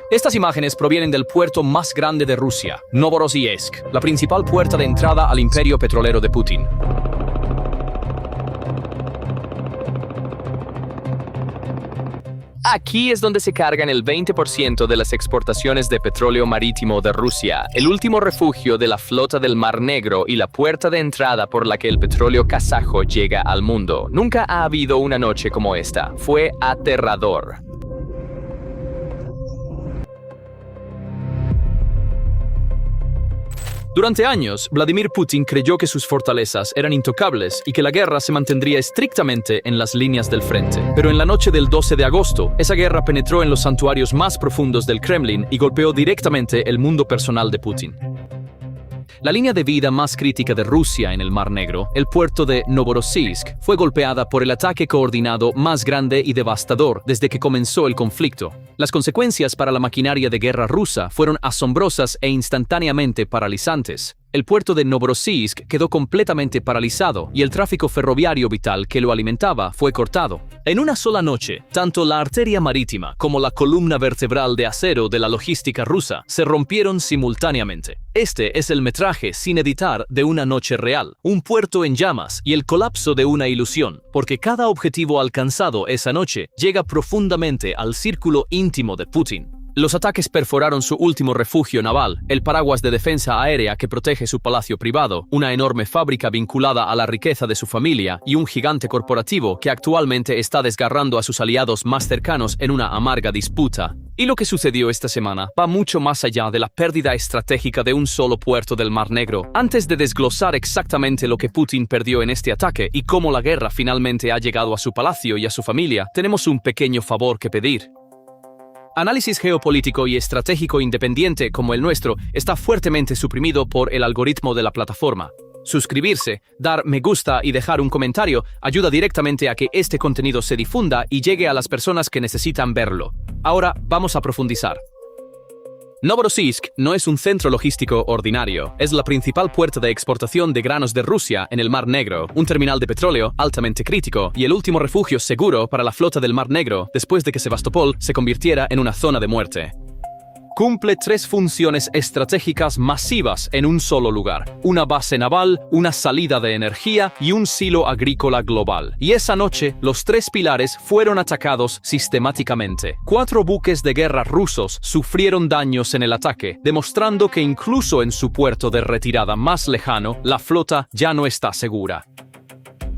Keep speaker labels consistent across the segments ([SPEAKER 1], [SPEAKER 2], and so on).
[SPEAKER 1] Estas imágenes provienen del puerto más grande de Rusia, Novorossiysk, la principal puerta de entrada al imperio petrolero de Putin.
[SPEAKER 2] Aquí es donde se cargan el 20% de las exportaciones de petróleo marítimo de Rusia, el último refugio de la flota del Mar Negro y la puerta de entrada por la que el petróleo kazajo llega al mundo. Nunca ha habido una noche como esta. Fue aterrador.
[SPEAKER 1] Durante años, Vladimir Putin creyó que sus fortalezas eran intocables y que la guerra se mantendría estrictamente en las líneas del frente. Pero en la noche del 12 de agosto, esa guerra penetró en los santuarios más profundos del Kremlin y golpeó directamente el mundo personal de Putin. La línea de vida más crítica de Rusia en el Mar Negro, el puerto de Novorossiysk, fue golpeada por el ataque coordinado más grande y devastador desde que comenzó el conflicto. Las consecuencias para la maquinaria de guerra rusa fueron asombrosas e instantáneamente paralizantes. El puerto de Novorossiysk quedó completamente paralizado y el tráfico ferroviario vital que lo alimentaba fue cortado. En una sola noche, tanto la arteria marítima como la columna vertebral de acero de la logística rusa se rompieron simultáneamente. Este es el metraje sin editar de una noche real, un puerto en llamas y el colapso de una ilusión, porque cada objetivo alcanzado esa noche llega profundamente al círculo íntimo de Putin. Los ataques perforaron su último refugio naval, el paraguas de defensa aérea que protege su palacio privado, una enorme fábrica vinculada a la riqueza de su familia y un gigante corporativo que actualmente está desgarrando a sus aliados más cercanos en una amarga disputa. Y lo que sucedió esta semana va mucho más allá de la pérdida estratégica de un solo puerto del Mar Negro. Antes de desglosar exactamente lo que Putin perdió en este ataque y cómo la guerra finalmente ha llegado a su palacio y a su familia, tenemos un pequeño favor que pedir. Análisis geopolítico y estratégico independiente como el nuestro está fuertemente suprimido por el algoritmo de la plataforma. Suscribirse, dar me gusta y dejar un comentario ayuda directamente a que este contenido se difunda y llegue a las personas que necesitan verlo. Ahora vamos a profundizar. Novorossiysk no es un centro logístico ordinario, es la principal puerta de exportación de granos de Rusia en el Mar Negro, un terminal de petróleo altamente crítico y el último refugio seguro para la flota del Mar Negro después de que Sebastopol se convirtiera en una zona de muerte. Cumple tres funciones estratégicas masivas en un solo lugar: una base naval, una salida de energía y un silo agrícola global. Y esa noche, los tres pilares fueron atacados sistemáticamente. 4 buques de guerra rusos sufrieron daños en el ataque, demostrando que incluso en su puerto de retirada más lejano, la flota ya no está segura.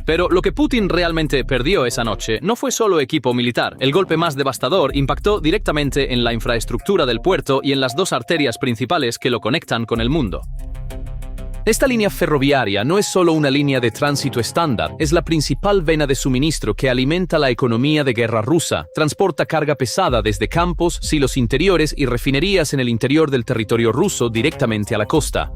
[SPEAKER 1] Pero lo que Putin realmente perdió esa noche no fue solo equipo militar. El golpe más devastador impactó directamente en la infraestructura del puerto y en las 2 arterias principales que lo conectan con el mundo. Esta línea ferroviaria no es solo una línea de tránsito estándar, es la principal vena de suministro que alimenta la economía de guerra rusa. Transporta carga pesada desde campos, silos interiores y refinerías en el interior del territorio ruso directamente a la costa.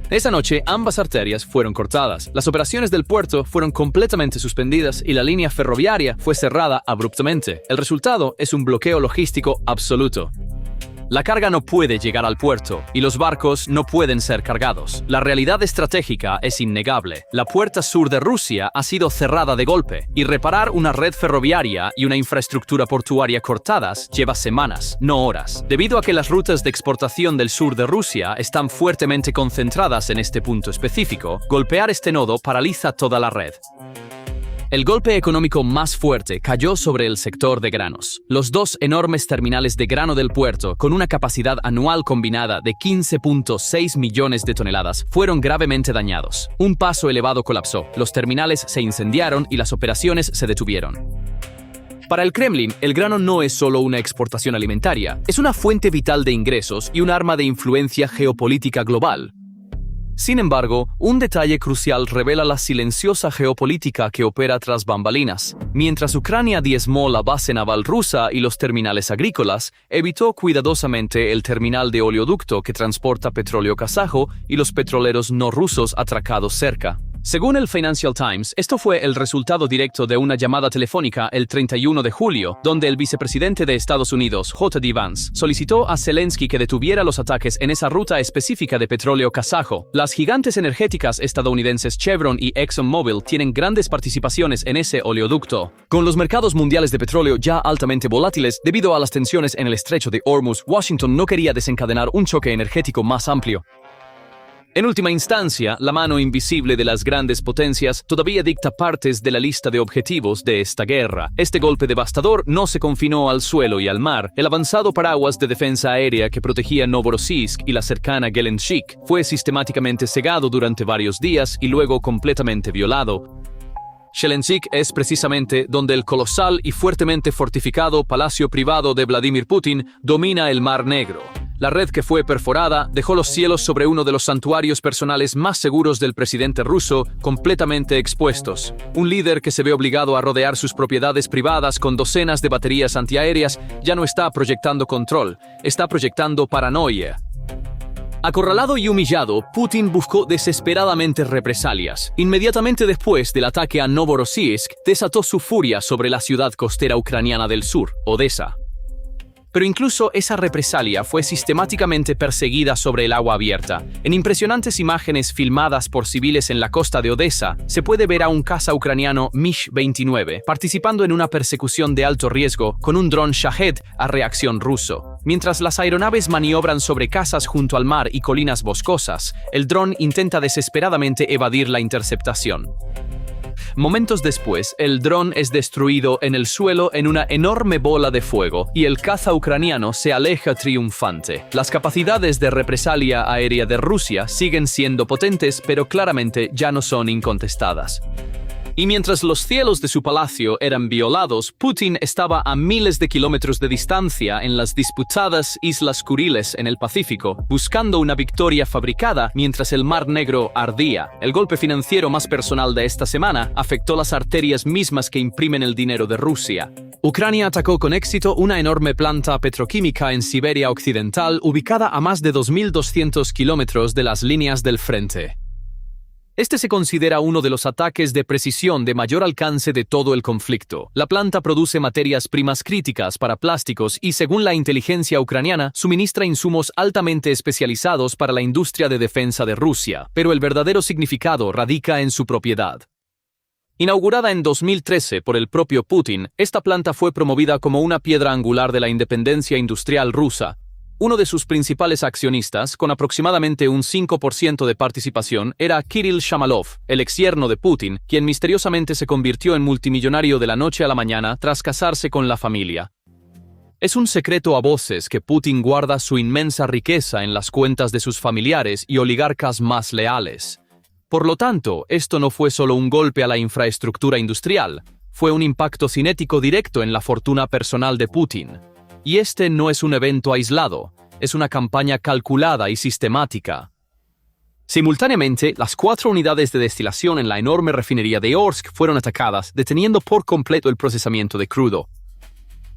[SPEAKER 1] Esa noche, ambas arterias fueron cortadas, las operaciones del puerto fueron completamente suspendidas y la línea ferroviaria fue cerrada abruptamente. El resultado es un bloqueo logístico absoluto. La carga no puede llegar al puerto y los barcos no pueden ser cargados. La realidad estratégica es innegable. La puerta sur de Rusia ha sido cerrada de golpe y reparar una red ferroviaria y una infraestructura portuaria cortadas lleva semanas, no horas. Debido a que las rutas de exportación del sur de Rusia están fuertemente concentradas en este punto específico, golpear este nodo paraliza toda la red. El golpe económico más fuerte cayó sobre el sector de granos. Los 2 enormes terminales de grano del puerto, con una capacidad anual combinada de 15.6 millones de toneladas, fueron gravemente dañados. Un paso elevado colapsó, los terminales se incendiaron y las operaciones se detuvieron. Para el Kremlin, el grano no es solo una exportación alimentaria, es una fuente vital de ingresos y un arma de influencia geopolítica global. Sin embargo, un detalle crucial revela la silenciosa geopolítica que opera tras bambalinas. Mientras Ucrania diezmó la base naval rusa y los terminales agrícolas, evitó cuidadosamente el terminal de oleoducto que transporta petróleo kazajo y los petroleros no rusos atracados cerca. Según el Financial Times, esto fue el resultado directo de una llamada telefónica el 31 de julio, donde el vicepresidente de Estados Unidos, J.D. Vance, solicitó a Zelensky que detuviera los ataques en esa ruta específica de petróleo kazajo. Las gigantes energéticas estadounidenses Chevron y ExxonMobil tienen grandes participaciones en ese oleoducto. Con los mercados mundiales de petróleo ya altamente volátiles debido a las tensiones en el estrecho de Hormuz, Washington no quería desencadenar un choque energético más amplio. En última instancia, la mano invisible de las grandes potencias todavía dicta partes de la lista de objetivos de esta guerra. Este golpe devastador no se confinó al suelo y al mar. El avanzado paraguas de defensa aérea que protegía Novorossiysk y la cercana Gelendzhik fue sistemáticamente cegado durante varios días y luego completamente violado. Gelendzhik es precisamente donde el colosal y fuertemente fortificado palacio privado de Vladimir Putin domina el Mar Negro. La red que fue perforada dejó los cielos sobre uno de los santuarios personales más seguros del presidente ruso completamente expuestos. Un líder que se ve obligado a rodear sus propiedades privadas con docenas de baterías antiaéreas ya no está proyectando control, está proyectando paranoia. Acorralado y humillado, Putin buscó desesperadamente represalias. Inmediatamente después del ataque a Novorossiysk, desató su furia sobre la ciudad costera ucraniana del sur, Odessa. Pero incluso esa represalia fue sistemáticamente perseguida sobre el agua abierta. En impresionantes imágenes filmadas por civiles en la costa de Odessa, se puede ver a un caza ucraniano MiG-29 participando en una persecución de alto riesgo con un dron Shahed a reacción ruso. Mientras las aeronaves maniobran sobre casas junto al mar y colinas boscosas, el dron intenta desesperadamente evadir la interceptación. Momentos después, el dron es destruido en el suelo en una enorme bola de fuego y el caza ucraniano se aleja triunfante. Las capacidades de represalia aérea de Rusia siguen siendo potentes, pero claramente ya no son incontestadas. Y mientras los cielos de su palacio eran violados, Putin estaba a miles de kilómetros de distancia en las disputadas Islas Kuriles en el Pacífico, buscando una victoria fabricada mientras el Mar Negro ardía. El golpe financiero más personal de esta semana afectó las arterias mismas que imprimen el dinero de Rusia. Ucrania atacó con éxito una enorme planta petroquímica en Siberia Occidental ubicada a más de 2.200 kilómetros de las líneas del frente. Este se considera uno de los ataques de precisión de mayor alcance de todo el conflicto. La planta produce materias primas críticas para plásticos y, según la inteligencia ucraniana, suministra insumos altamente especializados para la industria de defensa de Rusia, pero el verdadero significado radica en su propiedad. Inaugurada en 2013 por el propio Putin, esta planta fue promovida como una piedra angular de la independencia industrial rusa. Uno de sus principales accionistas, con aproximadamente un 5% de participación, era Kirill Shamalov, el exyerno de Putin, quien misteriosamente se convirtió en multimillonario de la noche a la mañana tras casarse con la familia. Es un secreto a voces que Putin guarda su inmensa riqueza en las cuentas de sus familiares y oligarcas más leales. Por lo tanto, esto no fue solo un golpe a la infraestructura industrial, fue un impacto cinético directo en la fortuna personal de Putin. Y este no es un evento aislado, es una campaña calculada y sistemática. Simultáneamente, las 4 unidades de destilación en la enorme refinería de Orsk fueron atacadas, deteniendo por completo el procesamiento de crudo.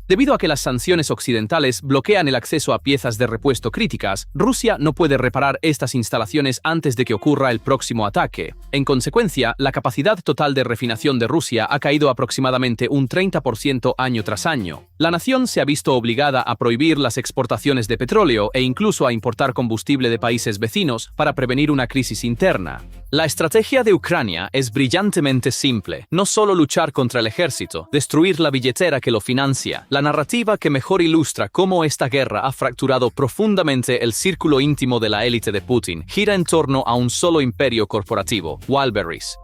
[SPEAKER 1] Debido a que las sanciones occidentales bloquean el acceso a piezas de repuesto críticas, Rusia no puede reparar estas instalaciones antes de que ocurra el próximo ataque. En consecuencia, la capacidad total de refinación de Rusia ha caído aproximadamente un 30% año tras año. La nación se ha visto obligada a prohibir las exportaciones de petróleo e incluso a importar combustible de países vecinos para prevenir una crisis interna. La estrategia de Ucrania es brillantemente simple. No solo luchar contra el ejército, destruir la billetera que lo financia. La narrativa que mejor ilustra cómo esta guerra ha fracturado profundamente el círculo íntimo de la élite de Putin gira en torno a un solo imperio corporativo, Wildberries.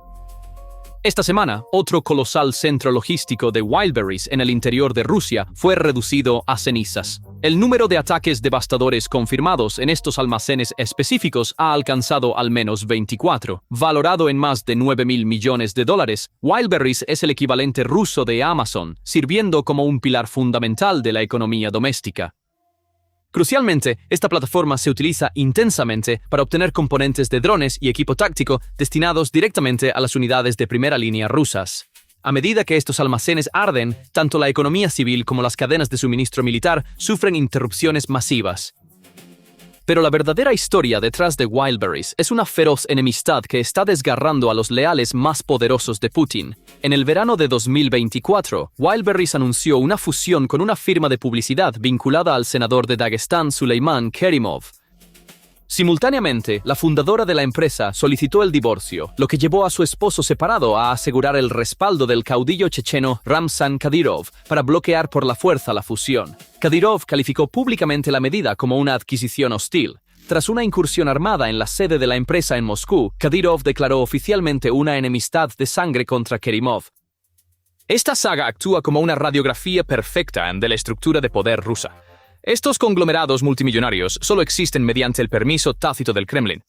[SPEAKER 1] Esta semana, otro colosal centro logístico de Wildberries en el interior de Rusia fue reducido a cenizas. El número de ataques devastadores confirmados en estos almacenes específicos ha alcanzado al menos 24. Valorado en más de $9.000 millones, Wildberries es el equivalente ruso de Amazon, sirviendo como un pilar fundamental de la economía doméstica. Crucialmente, esta plataforma se utiliza intensamente para obtener componentes de drones y equipo táctico destinados directamente a las unidades de primera línea rusas. A medida que estos almacenes arden, tanto la economía civil como las cadenas de suministro militar sufren interrupciones masivas. Pero la verdadera historia detrás de Wildberries es una feroz enemistad que está desgarrando a los leales más poderosos de Putin. En el verano de 2024, Wildberries anunció una fusión con una firma de publicidad vinculada al senador de Dagestán Süleyman Kerimov. Simultáneamente, la fundadora de la empresa solicitó el divorcio, lo que llevó a su esposo separado a asegurar el respaldo del caudillo checheno Ramzan Kadyrov para bloquear por la fuerza la fusión. Kadyrov calificó públicamente la medida como una adquisición hostil. Tras una incursión armada en la sede de la empresa en Moscú, Kadyrov declaró oficialmente una enemistad de sangre contra Kerimov. Esta saga actúa como una radiografía perfecta de la estructura de poder rusa. Estos conglomerados multimillonarios solo existen mediante el permiso tácito del Kremlin.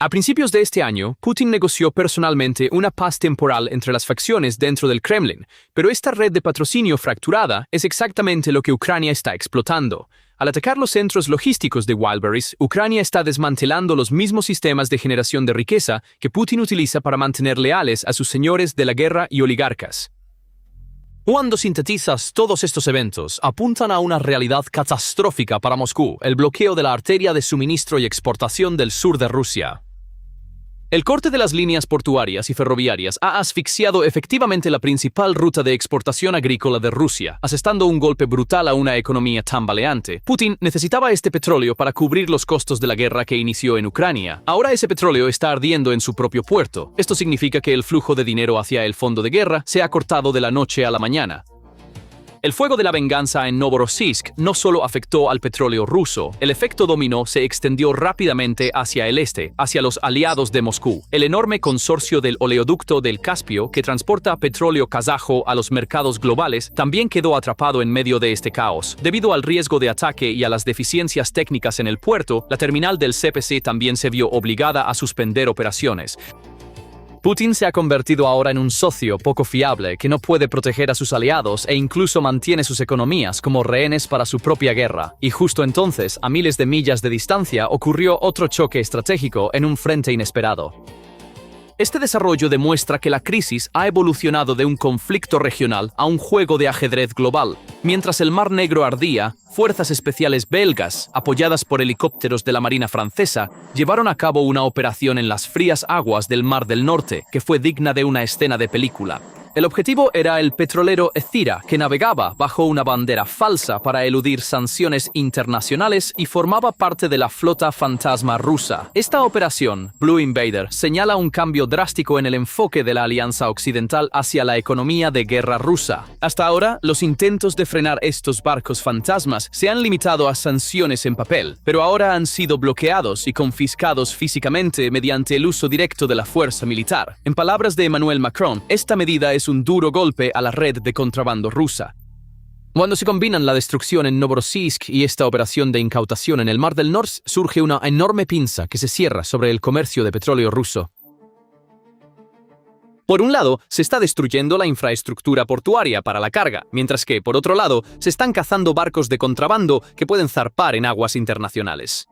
[SPEAKER 1] A principios de este año, Putin negoció personalmente una paz temporal entre las facciones dentro del Kremlin, pero esta red de patrocinio fracturada es exactamente lo que Ucrania está explotando. Al atacar los centros logísticos de Wildberries, Ucrania está desmantelando los mismos sistemas de generación de riqueza que Putin utiliza para mantener leales a sus señores de la guerra y oligarcas. Cuando sintetizas todos estos eventos, apuntan a una realidad catastrófica para Moscú, el bloqueo de la arteria de suministro y exportación del sur de Rusia. El corte de las líneas portuarias y ferroviarias ha asfixiado efectivamente la principal ruta de exportación agrícola de Rusia, asestando un golpe brutal a una economía tambaleante. Putin necesitaba este petróleo para cubrir los costos de la guerra que inició en Ucrania. Ahora ese petróleo está ardiendo en su propio puerto. Esto significa que el flujo de dinero hacia el fondo de guerra se ha cortado de la noche a la mañana. El fuego de la venganza en Novorossiysk no solo afectó al petróleo ruso, el efecto dominó se extendió rápidamente hacia el este, hacia los aliados de Moscú. El enorme consorcio del oleoducto del Caspio, que transporta petróleo kazajo a los mercados globales, también quedó atrapado en medio de este caos. Debido al riesgo de ataque y a las deficiencias técnicas en el puerto, la terminal del CPC también se vio obligada a suspender operaciones. Putin se ha convertido ahora en un socio poco fiable que no puede proteger a sus aliados e incluso mantiene sus economías como rehenes para su propia guerra. Y justo entonces, a miles de millas de distancia, ocurrió otro choque estratégico en un frente inesperado. Este desarrollo demuestra que la crisis ha evolucionado de un conflicto regional a un juego de ajedrez global. Mientras el Mar Negro ardía, fuerzas especiales belgas, apoyadas por helicópteros de la Marina francesa, llevaron a cabo una operación en las frías aguas del Mar del Norte que fue digna de una escena de película. El objetivo era el petrolero Ethira, que navegaba bajo una bandera falsa para eludir sanciones internacionales y formaba parte de la flota fantasma rusa. Esta operación, Blue Invader, señala un cambio drástico en el enfoque de la Alianza Occidental hacia la economía de guerra rusa. Hasta ahora, los intentos de frenar estos barcos fantasmas se han limitado a sanciones en papel, pero ahora han sido bloqueados y confiscados físicamente mediante el uso directo de la fuerza militar. En palabras de Emmanuel Macron, esta medida es un duro golpe a la red de contrabando rusa. Cuando se combinan la destrucción en Novorossiysk y esta operación de incautación en el Mar del Norte, surge una enorme pinza que se cierra sobre el comercio de petróleo ruso. Por un lado, se está destruyendo la infraestructura portuaria para la carga, mientras que, por otro lado, se están cazando barcos de contrabando que pueden zarpar en aguas internacionales.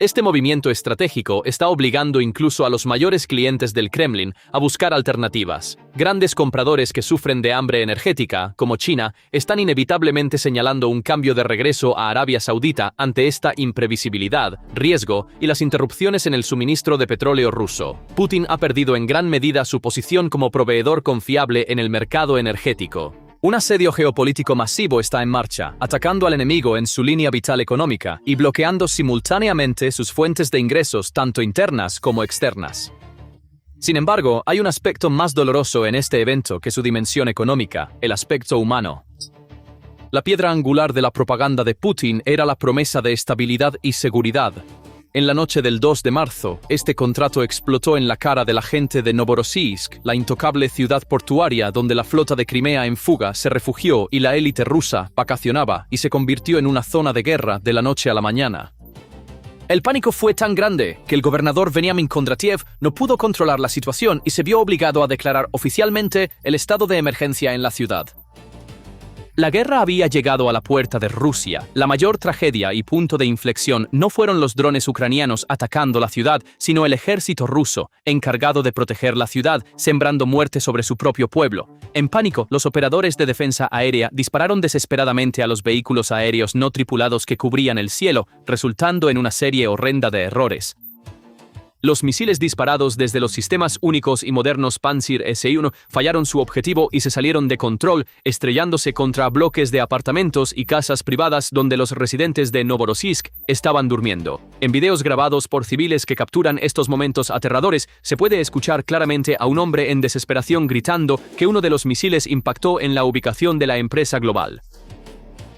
[SPEAKER 1] Este movimiento estratégico está obligando incluso a los mayores clientes del Kremlin a buscar alternativas. Grandes compradores que sufren de hambre energética, como China, están inevitablemente señalando un cambio de regreso a Arabia Saudita ante esta imprevisibilidad, riesgo y las interrupciones en el suministro de petróleo ruso. Putin ha perdido en gran medida su posición como proveedor confiable en el mercado energético. Un asedio geopolítico masivo está en marcha, atacando al enemigo en su línea vital económica y bloqueando simultáneamente sus fuentes de ingresos tanto internas como externas. Sin embargo, hay un aspecto más doloroso en este evento que su dimensión económica, el aspecto humano. La piedra angular de la propaganda de Putin era la promesa de estabilidad y seguridad. En la noche del 2 de marzo, este contrato explotó en la cara de la gente de Novorossiysk, la intocable ciudad portuaria donde la flota de Crimea en fuga se refugió y la élite rusa vacacionaba y se convirtió en una zona de guerra de la noche a la mañana. El pánico fue tan grande que el gobernador Veniamin Kondratiev no pudo controlar la situación y se vio obligado a declarar oficialmente el estado de emergencia en la ciudad. La guerra había llegado a la puerta de Rusia. La mayor tragedia y punto de inflexión no fueron los drones ucranianos atacando la ciudad, sino el ejército ruso, encargado de proteger la ciudad, sembrando muerte sobre su propio pueblo. En pánico, los operadores de defensa aérea dispararon desesperadamente a los vehículos aéreos no tripulados que cubrían el cielo, resultando en una serie horrenda de errores. Los misiles disparados desde los sistemas únicos y modernos Pantsir S-1 fallaron su objetivo y se salieron de control, estrellándose contra bloques de apartamentos y casas privadas donde los residentes de Novorossiysk estaban durmiendo. En videos grabados por civiles que capturan estos momentos aterradores, se puede escuchar claramente a un hombre en desesperación gritando que uno de los misiles impactó en la ubicación de la empresa global.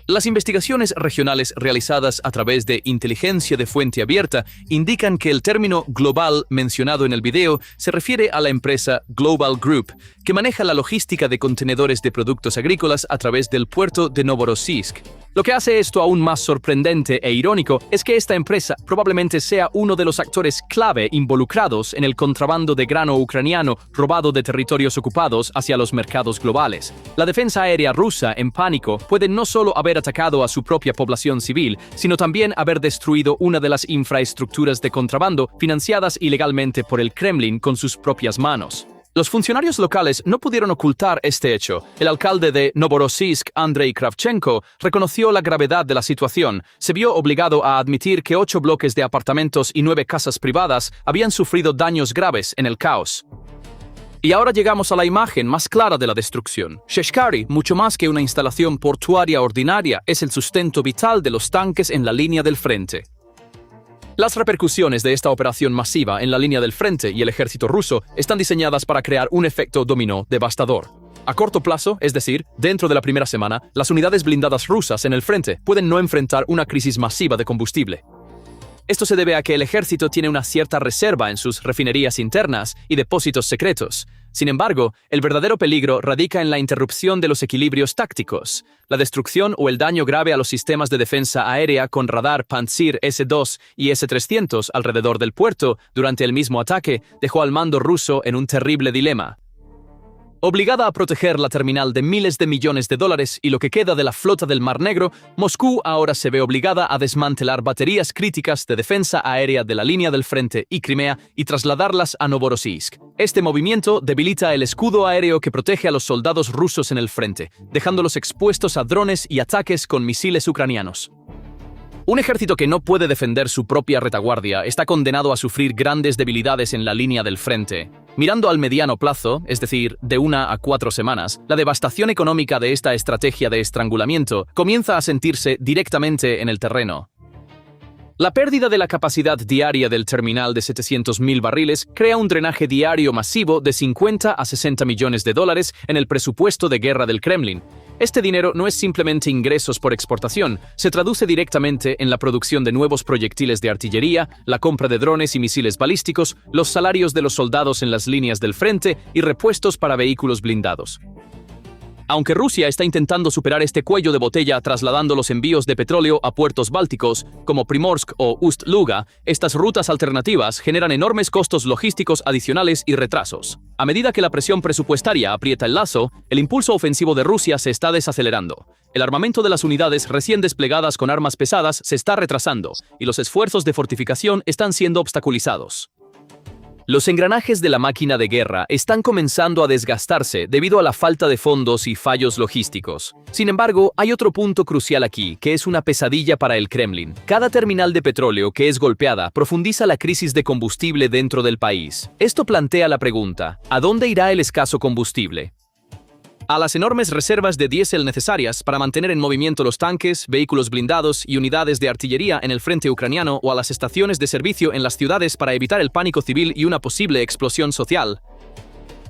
[SPEAKER 1] Las investigaciones regionales realizadas a través de inteligencia de fuente abierta indican que el término global mencionado en el video se refiere a la empresa Global Group, que maneja la logística de contenedores de productos agrícolas a través del puerto de Novorossiysk. Lo que hace esto aún más sorprendente e irónico es que esta empresa probablemente sea uno de los actores clave involucrados en el contrabando de grano ucraniano robado de territorios ocupados hacia los mercados globales. La defensa aérea rusa, en pánico, puede no solo haber atacado a su propia población civil, sino también haber destruido una de las infraestructuras de contrabando financiadas ilegalmente por el Kremlin con sus propias manos. Los funcionarios locales no pudieron ocultar este hecho. El alcalde de Novorossiysk, Andrei Kravchenko, reconoció la gravedad de la situación. Se vio obligado a admitir que 8 bloques de apartamentos y 9 casas privadas habían sufrido daños graves en el caos. Y ahora llegamos a la imagen más clara de la destrucción. Sheshkari, mucho más que una instalación portuaria ordinaria, es el sustento vital de los tanques en la línea del frente. Las repercusiones de esta operación masiva en la línea del frente y el ejército ruso están diseñadas para crear un efecto dominó devastador. A corto plazo, es decir, dentro de la primera semana, las unidades blindadas rusas en el frente pueden no enfrentar una crisis masiva de combustible. Esto se debe a que el ejército tiene una cierta reserva en sus refinerías internas y depósitos secretos. Sin embargo, el verdadero peligro radica en la interrupción de los equilibrios tácticos. La destrucción o el daño grave a los sistemas de defensa aérea con radar Pantsir S-2 y S-300 alrededor del puerto durante el mismo ataque dejó al mando ruso en un terrible dilema. Obligada a proteger la terminal de miles de millones de dólares y lo que queda de la flota del Mar Negro, Moscú ahora se ve obligada a desmantelar baterías críticas de defensa aérea de la línea del frente y Crimea y trasladarlas a Novorossiysk. Este movimiento debilita el escudo aéreo que protege a los soldados rusos en el frente, dejándolos expuestos a drones y ataques con misiles ucranianos. Un ejército que no puede defender su propia retaguardia está condenado a sufrir grandes debilidades en la línea del frente. Mirando al mediano plazo, es decir, de 1 a 4 semanas, la devastación económica de esta estrategia de estrangulamiento comienza a sentirse directamente en el terreno. La pérdida de la capacidad diaria del terminal de 700.000 barriles crea un drenaje diario masivo de 50 a 60 millones de dólares en el presupuesto de guerra del Kremlin. Este dinero no es simplemente ingresos por exportación, se traduce directamente en la producción de nuevos proyectiles de artillería, la compra de drones y misiles balísticos, los salarios de los soldados en las líneas del frente y repuestos para vehículos blindados. Aunque Rusia está intentando superar este cuello de botella trasladando los envíos de petróleo a puertos bálticos, como Primorsk o Ust-Luga, estas rutas alternativas generan enormes costos logísticos adicionales y retrasos. A medida que la presión presupuestaria aprieta el lazo, el impulso ofensivo de Rusia se está desacelerando. El armamento de las unidades recién desplegadas con armas pesadas se está retrasando, y los esfuerzos de fortificación están siendo obstaculizados. Los engranajes de la máquina de guerra están comenzando a desgastarse debido a la falta de fondos y fallos logísticos. Sin embargo, hay otro punto crucial aquí, que es una pesadilla para el Kremlin. Cada terminal de petróleo que es golpeada profundiza la crisis de combustible dentro del país. Esto plantea la pregunta: ¿a dónde irá el escaso combustible? A las enormes reservas de diésel necesarias para mantener en movimiento los tanques, vehículos blindados y unidades de artillería en el frente ucraniano o a las estaciones de servicio en las ciudades para evitar el pánico civil y una posible explosión social.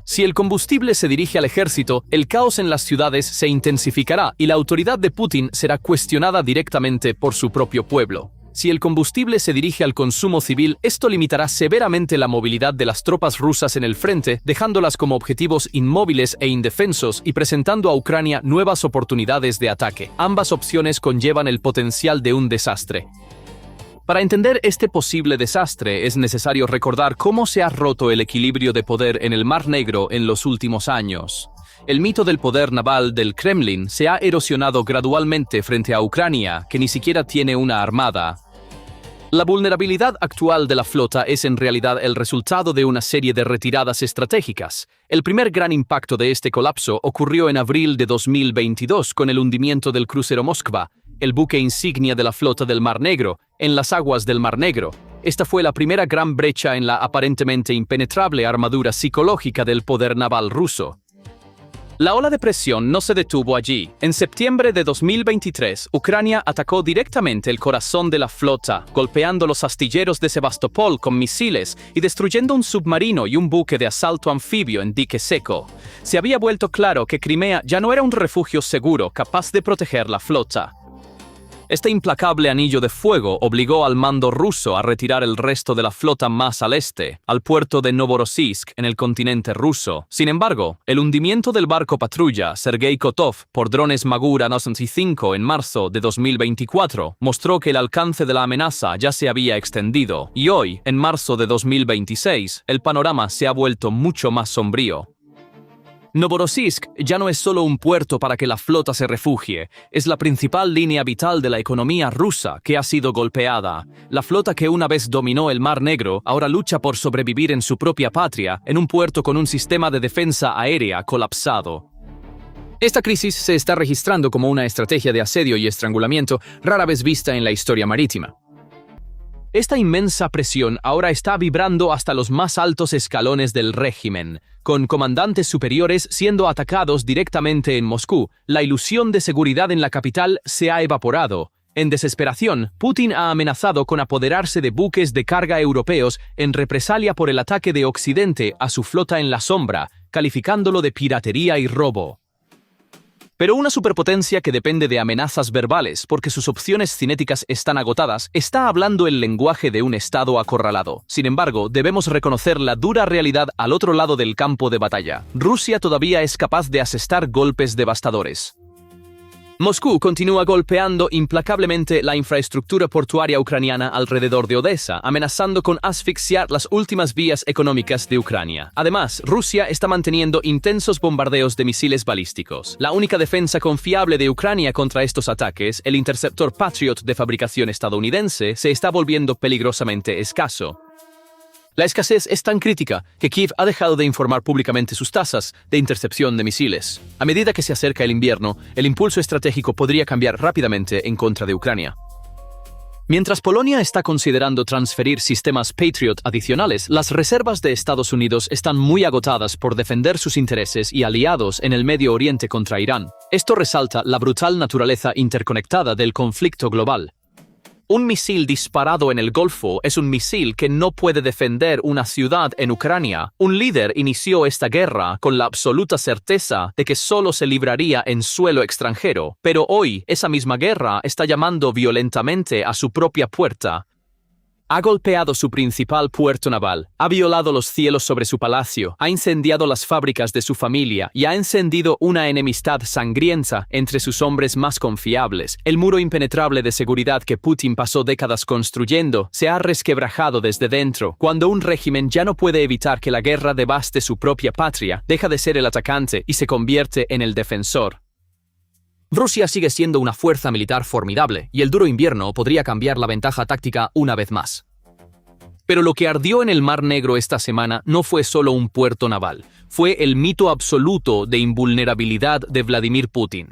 [SPEAKER 1] Si el combustible se dirige al ejército, el caos en las ciudades se intensificará y la autoridad de Putin será cuestionada directamente por su propio pueblo. Si el combustible se dirige al consumo civil, esto limitará severamente la movilidad de las tropas rusas en el frente, dejándolas como objetivos inmóviles e indefensos y presentando a Ucrania nuevas oportunidades de ataque. Ambas opciones conllevan el potencial de un desastre. Para entender este posible desastre, es necesario recordar cómo se ha roto el equilibrio de poder en el Mar Negro en los últimos años. el mito del poder naval del Kremlin se ha erosionado gradualmente frente a Ucrania, que ni siquiera tiene una armada. La vulnerabilidad actual de la flota es en realidad el resultado de una serie de retiradas estratégicas. El primer gran impacto de este colapso ocurrió en abril de 2022 con el hundimiento del crucero Moskva, el buque insignia de la flota del Mar Negro, en las aguas del Mar Negro. Esta fue la primera gran brecha en la aparentemente impenetrable armadura psicológica del poder naval ruso. La ola de presión no se detuvo allí. En septiembre de 2023, Ucrania atacó directamente el corazón de la flota, golpeando los astilleros de Sebastopol con misiles y destruyendo un submarino y un buque de asalto anfibio en dique seco. Se había vuelto claro que Crimea ya no era un refugio seguro capaz de proteger la flota. Este implacable anillo de fuego obligó al mando ruso a retirar el resto de la flota más al este, al puerto de Novorossiysk, en el continente ruso. Sin embargo, el hundimiento del barco patrulla Sergei Kotov por drones Magura 95 en marzo de 2024 mostró que el alcance de la amenaza ya se había extendido, y hoy, en marzo de 2026, el panorama se ha vuelto mucho más sombrío. Novorossiysk ya no es solo un puerto para que la flota se refugie, es la principal línea vital de la economía rusa que ha sido golpeada. La flota que una vez dominó el Mar Negro ahora lucha por sobrevivir en su propia patria, en un puerto con un sistema de defensa aérea colapsado. Esta crisis se está registrando como una estrategia de asedio y estrangulamiento rara vez vista en la historia marítima. Esta inmensa presión ahora está vibrando hasta los más altos escalones del régimen, con comandantes superiores siendo atacados directamente en Moscú. La ilusión de seguridad en la capital se ha evaporado. En desesperación, Putin ha amenazado con apoderarse de buques de carga europeos en represalia por el ataque de Occidente a su flota en la sombra, calificándolo de piratería y robo. Pero una superpotencia que depende de amenazas verbales porque sus opciones cinéticas están agotadas, está hablando el lenguaje de un estado acorralado. Sin embargo, debemos reconocer la dura realidad al otro lado del campo de batalla. Rusia todavía es capaz de asestar golpes devastadores. Moscú continúa golpeando implacablemente la infraestructura portuaria ucraniana alrededor de Odessa, amenazando con asfixiar las últimas vías económicas de Ucrania. Además, Rusia está manteniendo intensos bombardeos de misiles balísticos. La única defensa confiable de Ucrania contra estos ataques, el interceptor Patriot de fabricación estadounidense, se está volviendo peligrosamente escaso. La escasez es tan crítica que Kiev ha dejado de informar públicamente sus tasas de intercepción de misiles. A medida que se acerca el invierno, el impulso estratégico podría cambiar rápidamente en contra de Ucrania. Mientras Polonia está considerando transferir sistemas Patriot adicionales, las reservas de Estados Unidos están muy agotadas por defender sus intereses y aliados en el Medio Oriente contra Irán. Esto resalta la brutal naturaleza interconectada del conflicto global. Un misil disparado en el Golfo es un misil que no puede defender una ciudad en Ucrania. Un líder inició esta guerra con la absoluta certeza de que solo se libraría en suelo extranjero, pero hoy esa misma guerra está llamando violentamente a su propia puerta. Ha golpeado su principal puerto naval, ha violado los cielos sobre su palacio, ha incendiado las fábricas de su familia y ha encendido una enemistad sangrienta entre sus hombres más confiables. El muro impenetrable de seguridad que Putin pasó décadas construyendo se ha resquebrajado desde dentro. Cuando un régimen ya no puede evitar que la guerra devaste su propia patria, deja de ser el atacante y se convierte en el defensor. Rusia sigue siendo una fuerza militar formidable, y el duro invierno podría cambiar la ventaja táctica una vez más. Pero lo que ardió en el Mar Negro esta semana no fue solo un puerto naval, fue el mito absoluto de invulnerabilidad de Vladimir Putin.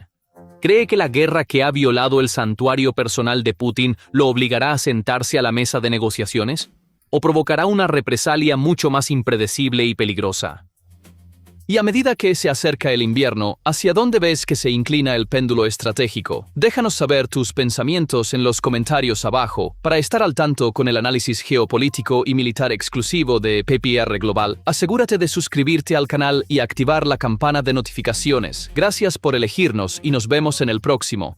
[SPEAKER 1] ¿Cree que la guerra que ha violado el santuario personal de Putin lo obligará a sentarse a la mesa de negociaciones? ¿O provocará una represalia mucho más impredecible y peligrosa? Y a medida que se acerca el invierno, ¿hacia dónde ves que se inclina el péndulo estratégico? Déjanos saber tus pensamientos en los comentarios abajo. Para estar al tanto con el análisis geopolítico y militar exclusivo de PPR Global, asegúrate de suscribirte al canal y activar la campana de notificaciones. Gracias por elegirnos y nos vemos en el próximo.